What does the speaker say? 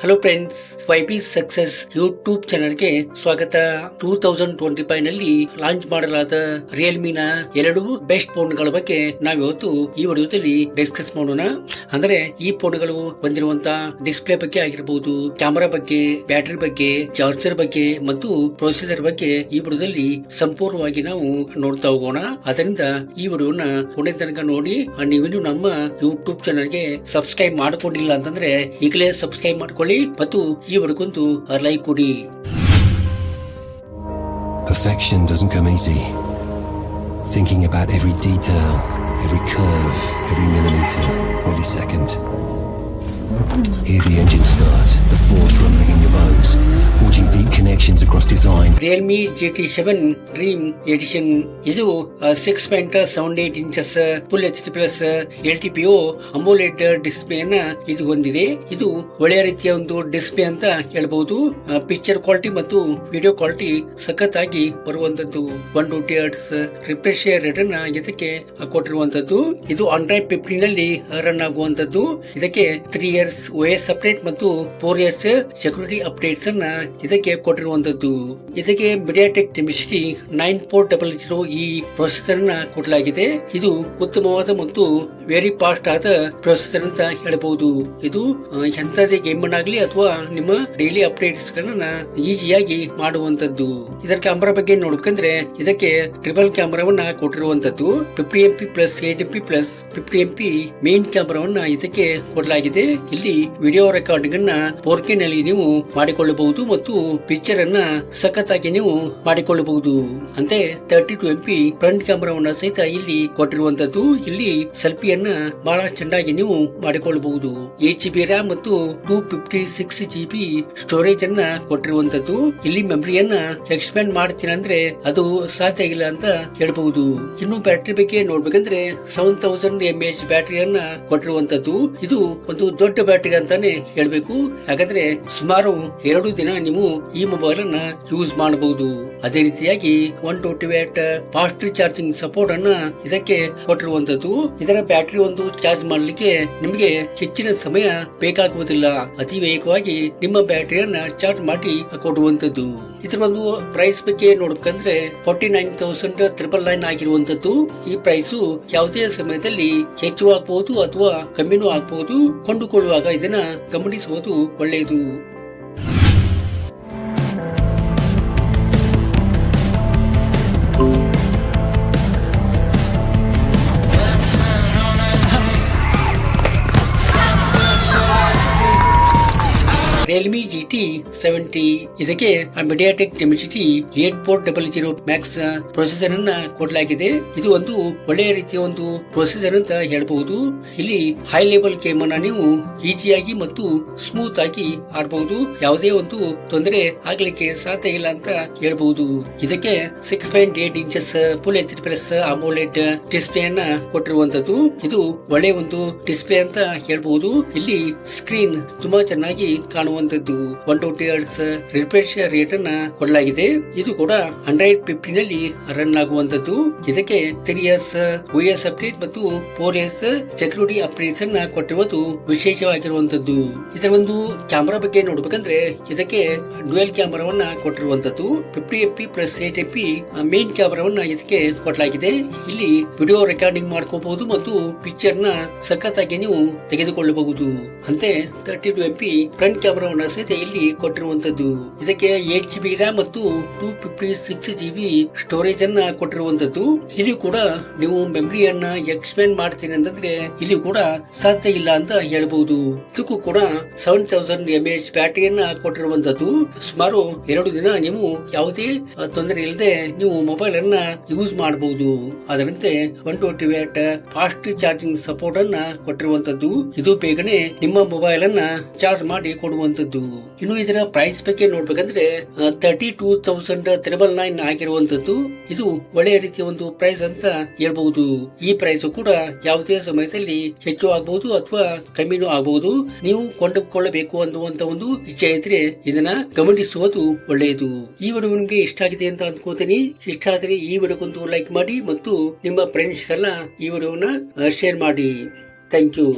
Hello friends, YP success YouTube ಚಾನಲ್ಗೆ ಸ್ವಾಗತ. 2025 ನಲ್ಲಿ ಲಾಂಚ್ ಮಾಡಲಾದ ರಿಯಲ್ಮಿನ 2 ಬೆಸ್ಟ್ ಫೋನ್ಗಳ ಬಗ್ಗೆ ನಾವಿವತ್ತು ಈ ವಿಡಿಯೋದಲ್ಲಿ ಡಿಸ್ಕಸ್ ಮಾಡೋಣ. ಅಂದ್ರೆ ಈ ಫೋನ್ಗಳು ಹೊಂದಿರುವಂತಹ ಡಿಸ್ಪ್ಲೇ ಬಗ್ಗೆ ಆಗಿರಬಹುದು, ಕ್ಯಾಮೆರಾ ಬಗ್ಗೆ, ಬ್ಯಾಟರಿ ಬಗ್ಗೆ, ಚಾರ್ಜರ್ ಬಗ್ಗೆ ಮತ್ತು ಪ್ರೊಸೆಸರ್ ಬಗ್ಗೆ ಈ ವಿಡಿಯೋದಲ್ಲಿ ಸಂಪೂರ್ಣವಾಗಿ ನಾವು ನೋಡ್ತಾ ಹೋಗೋಣ. ಅದರಿಂದ ಈ ವಿಡಿಯೋನ ಕೊನೆ ತನಕ ನೋಡಿ. ನೀವಿನ್ನು ನಮ್ಮ ಯೂಟ್ಯೂಬ್ ಚಾನಲ್ಗೆ ಸಬ್ಸ್ಕ್ರೈಬ್ ಮಾಡ್ಕೊಂಡಿಲ್ಲ ಅಂತಂದ್ರೆ ಈಗಲೇ ಸಬ್ಸ್ಕ್ರೈಬ್ ಮಾಡ್ಕೊಳ್ಳಿ ಮತ್ತು ಈ ವಿಡಿಯೋಗೊಂದು ಲೈಕ್ ಕೊಡಿ. Perfection doesn't come easy. Thinking about every detail, every curve, every millimeter, millisecond. Hear the engine start, the force rumbling in your bones, forging deep connections across design. Realme GT7 Dream Edition ಇದು 6.78 inches full HD plus LTPO AMOLED display ಅನ್ನ ಇದು ಹೊಂದಿದೆ. ಇದು ಒಳ್ಳೆಯ ರೀತಿಯ ಒಂದು display ಅಂತ ಹೇಳ್ಬಹುದು. ಪಿಕ್ಚರ್ ಕ್ವಾಲಿಟಿ ಮತ್ತು ವಿಡಿಯೋ ಕ್ವಾಲಿಟಿ ಸಖತ್ತಾಗಿ ಬರುವಂತದ್ದು. 120 Hz ರಿಫ್ರೆಶ್ ರೇಟ್ ಅನ್ನ ಇದಕ್ಕೆ ಕೊಟ್ಟಿರುವಂತದ್ದು. ಇದು Android 15 ನಲ್ಲಿ ರನ್ ಆಗುವಂತದ್ದು. ಇದಕ್ಕೆ 3 years OS ಅಪ್ಡೇಟ್ ಮತ್ತು 4 years ಸೆಕ್ಯೂರಿಟಿ ಅಪ್ಡೇಟ್ಸ್ ಅನ್ನ ಇದಕ್ಕೆ ಕೊಟ್ಟಿರುವಂತದ್ದು. ಇದಕ್ಕೆ MediaTek Dimensity 9400 ಈ ಪ್ರೊಸೆಸರ್ ಅನ್ನ ಕೊಡಲಾಗಿದೆ. ಇದು ಉತ್ತಮವಾದ ಮತ್ತು ವೆರಿ ಫಾಸ್ಟ್ ಆದ ಪ್ರೊಸೆಸರ್ ಅಂತ ಹೇಳಬಹುದು. ಇದು ಎಂತದೇ ಗೇಮ್ ಆಗಲಿ ಅಥವಾ ನಿಮ್ಮ ಡೈಲಿ ಅಪ್ಡೇಟ್ಸ್ ಗಳನ್ನ ಈಸಿಯಾಗಿ ಮಾಡುವಂತದ್ದು. ಇದರ ಕ್ಯಾಮೆರಾ ಬಗ್ಗೆ ನೋಡ್ಬೇಕಂದ್ರೆ ಇದಕ್ಕೆ ಟ್ರಿಪಲ್ ಕ್ಯಾಮೆರಾವನ್ನ ಕೊಟ್ಟಿರುವಂತದ್ದು. 50MP plus 8MP plus 50MP main ಕ್ಯಾಮೆರಾವನ್ನ ಇದಕ್ಕೆ ಕೊಡಲಾಗಿದೆ. ಇಲ್ಲಿ ವಿಡಿಯೋ ರೆಕಾರ್ಡಿಂಗ್ ಅನ್ನ 4K ನಲ್ಲಿ ನೀವು ಮಾಡಿಕೊಳ್ಳಬಹುದು ಮತ್ತು ಪಿಕ್ಚರ್ ಅನ್ನ ಸಖತ್ತಾಗಿ ನೀವು ಮಾಡಿಕೊಳ್ಳಬಹುದು. ಅಂತೆ 32MP ಫ್ರಂಟ್ ಕ್ಯಾಮೆರಾವನ್ನ ಸಹಿತ ಇಲ್ಲಿ ಕೊಟ್ಟಿರುವಂತದ್ದು. ಇಲ್ಲಿ ಸೆಲ್ಫಿಯನ್ನ ಬಹಳ ಚೆನ್ನಾಗಿ ನೀವು ಮಾಡಿಕೊಳ್ಳಬಹುದು. 8GB RAM ಮತ್ತು 256GB ಸ್ಟೋರೇಜ್ ಅನ್ನ ಕೊಟ್ಟಿರುವಂತದ್ದು. ಇಲ್ಲಿ ಮೆಮರಿಯನ್ನ ಎಕ್ಸ್ಪ್ಯಾಂಡ್ ಮಾಡ್ತೀನಿ ಅಂದ್ರೆ ಅದು ಸಾಧ್ಯ ಇಲ್ಲ ಅಂತ ಹೇಳ್ಬಹುದು. ಇನ್ನು ಬ್ಯಾಟರಿ ಬಗ್ಗೆ ನೋಡ್ಬೇಕಂದ್ರೆ 7000 mAh ಬ್ಯಾಟರಿಯನ್ನ ಕೊಟ್ಟಿರುವಂತದ್ದು. ಇದು ಒಂದು ದೊಡ್ಡ ಬ್ಯಾಟರಿ ಅಂತಾನೆ ಹೇಳ್ಬೇಕು. ಯಾಕಂದ್ರೆ ಸುಮಾರು 2 ದಿನ ನೀವು ಈ ಮೊಬೈಲ್ ಅನ್ನ ಯೂಸ್ ಮಾಡಬಹುದು. ಅದೇ ರೀತಿಯಾಗಿ 120W ಫಾಸ್ಟ್ ಚಾರ್ಜಿಂಗ್ ಸಪೋರ್ಟ್ ಅನ್ನ ಇದಕ್ಕೆ ಕೊಟ್ಟಿರುವಂತದ್ದು. ಇದರ ಬ್ಯಾಟರಿ ಒಂದು ಚಾರ್ಜ್ ಮಾಡಲಿಕ್ಕೆ ನಿಮಗೆ ಹೆಚ್ಚಿನ ಸಮಯ ಬೇಕಾಗುವುದಿಲ್ಲ. ಅತಿ ವೇಗವಾಗಿ ನಿಮ್ಮ ಬ್ಯಾಟರಿಯನ್ನ ಚಾರ್ಜ್ ಮಾಡಿ ಕೊಡುವಂತದ್ದು. ಇದರ ಒಂದು ಪ್ರೈಸ್ ಬಗ್ಗೆ ನೋಡ್ಬೇಕಂದ್ರೆ 49,999 ಆಗಿರುವಂತದ್ದು. ಈ ಪ್ರೈಸ್ ಯಾವುದೇ ಸಮಯದಲ್ಲಿ ಹೆಚ್ಚು ಆಗಬಹುದು ಅಥವಾ ಕಮ್ಮಿನೂ ಆಗಬಹುದು. ಕೊಂಡುಕೊಳ್ಳುವಾಗ ಇದನ್ನ ಗಮನಿಸುವುದು ಒಳ್ಳೆಯದು. Realme GT70 ಇದಕ್ಕೆ MediaTek Dimensity 8400 Max ಪ್ರೊಸೆಸರ್ ಅನ್ನ ಕೊಡಲಾಗಿದೆ. ಇದು ಒಂದು ಒಳ್ಳೆಯ ರೀತಿಯ ಒಂದು ಪ್ರೊಸೆಸರ್ ಅಂತ ಹೇಳಬಹುದು. ಇಲ್ಲಿ ಹೈ ಲೆವೆಲ್ ಗೇಮ್ ಅನ್ನ ನೀವು ಈಸಿಯಾಗಿ ಮತ್ತು ಸ್ಮೂತ್ ಆಗಿ ಆಡಬಹುದು. ಯಾವುದೇ ಒಂದು ತೊಂದರೆ ಆಗ್ಲಿಕ್ಕೆ ಸಾಧ್ಯ ಇಲ್ಲ ಅಂತ ಹೇಳಬಹುದು. ಇದಕ್ಕೆ 6.8 inches full HD plus AMOLED display ಅನ್ನ ಕೊಟ್ಟಿರುವಂತದ್ದು. ಇದು ಒಳ್ಳೆಯ ಒಂದು ಡಿಸ್ಪ್ಲೇ ಅಂತ ಹೇಳಬಹುದು. ಇಲ್ಲಿ ಸ್ಕ್ರೀನ್ ತುಂಬಾ ಚೆನ್ನಾಗಿ ಕಾಣುವಂತದ್ದು. 120 Hz ರಿಫ್ರೆಶ್ ರೇಟ್ ಅನ್ನ ಕೊಡಲಾಗಿದೆ. ಇದು ಕೂಡ Android 15 ನಲ್ಲಿ ರನ್ ಆಗುವಂತದ್ದು. ಇದಕ್ಕೆ 3 years OS ಅಪ್ಡೇಟ್ ಮತ್ತು 4 years ಸೆಕ್ಯೂರಿಟಿ ಅಪ್ಡೇಟ್ಸ್ ಅನ್ನ ಕೊಟ್ಟಿರುವುದು ವಿಶೇಷವಾಗಿರುವಂತದ್ದು. ಇದರ ಒಂದು ಕ್ಯಾಮೆರಾ ಬಗ್ಗೆ ನೋಡ್ಬೇಕಂದ್ರೆ ಇದಕ್ಕೆ ಡ್ಯುಯಲ್ ಕ್ಯಾಮೆರಾವನ್ನ ಕೊಟ್ಟಿರುವಂತದ್ದು. 50MP ಪ್ಲಸ್ 8MP ಮೇನ್ ಕ್ಯಾಮೆರಾವನ್ನ ಇದಕ್ಕೆ ಕೊಡಲಾಗಿದೆ. ಇಲ್ಲಿ ವಿಡಿಯೋ ರೆಕಾರ್ಡಿಂಗ್ ಮಾಡ್ಕೋಬಹುದು ಮತ್ತು ಪಿಕ್ಚರ್ ನ ಸಖತ್ತಾಗಿ ನೀವು ತೆಗೆದುಕೊಳ್ಳಬಹುದು. ಅಂತೆ 32MP ಫ್ರಂಟ್ ಕ್ಯಾಮೆರಾ ಸಹಿತ ಇಲ್ಲಿ ಕೊಟ್ಟಿರುವಂತದ್ದು. ಇದಕ್ಕೆ 8GB RAM ಮತ್ತು 256GB ಸ್ಟೋರೇಜ್ ಅನ್ನ ಕೊಟ್ಟಿರುವಂತದ್ದು. ಇಲ್ಲಿ ಕೂಡ ನೀವು ಮೆಮರಿಯನ್ನ ಎಕ್ಸ್ಪ್ಯಾಂಡ್ ಮಾಡ್ತೀನಿ ಅಂತಂದ್ರೆ ಇಲ್ಲಿ ಕೂಡ ಸಾಧ್ಯ ಇಲ್ಲ ಅಂತ ಹೇಳಬಹುದು. ಇದಕ್ಕೂ ಕೂಡ 7000 mAh ಬ್ಯಾಟರಿಯನ್ನ ಕೊಟ್ಟಿರುವಂತದ್ದು. ಸುಮಾರು 2 ದಿನ ನೀವು ಯಾವುದೇ ತೊಂದರೆ ಇಲ್ಲದೆ ನೀವು ಮೊಬೈಲ್ ಅನ್ನ ಯೂಸ್ ಮಾಡಬಹುದು. ಅದರಂತೆ 120W ಫಾಸ್ಟ್ ಚಾರ್ಜಿಂಗ್ ಸಪೋರ್ಟ್ ಅನ್ನ ಕೊಟ್ಟಿರುವಂತದ್ದು. ಇದು ಬೇಗನೆ ನಿಮ್ಮ ಮೊಬೈಲ್ ಅನ್ನ ಚಾರ್ಜ್ ಮಾಡಿ ಕೊಡುವಂತದ್ದು. ಇನ್ನು ಇದರ ಪ್ರೈಸ್ ಬಗ್ಗೆ ನೋಡ್ಬೇಕಂದ್ರೆ 32,999 ಆಗಿರುವಂತದ್ದು. ಇದು ಒಳ್ಳೆಯ ರೀತಿಯ ಒಂದು ಪ್ರೈಸ್ ಅಂತ ಹೇಳ್ಬಹುದು. ಈ ಪ್ರೈಸ್ ಕೂಡ ಯಾವುದೇ ಸಮಯದಲ್ಲಿ ಹೆಚ್ಚು ಆಗಬಹುದು ಅಥವಾ ಕಮ್ಮಿನೂ ಆಗಬಹುದು. ನೀವು ಕೊಂಡುಕೊಳ್ಳಬೇಕು ಅನ್ನುವಂತ ಒಂದು ಇಚ್ಛೆ ಇದ್ರೆ ಇದನ್ನ ಗಮನಿಸುವುದು ಒಳ್ಳೆಯದು. ಈ ವಿಡಿಯೋ ನಿಮಗೆ ಇಷ್ಟ ಆಗಿದೆ ಅಂತ ಅನ್ಕೋತೀನಿ. ಇಷ್ಟ ಆದ್ರೆ ಈ ವಿಡಿಯೋಗೊಂದು ಲೈಕ್ ಮಾಡಿ ಮತ್ತು ನಿಮ್ಮ ಫ್ರೆಂಡ್ಸ್ ಗೆಲ್ಲ ಈ ವಿಡಿಯೋನ ಶೇರ್ ಮಾಡಿ. Thank you.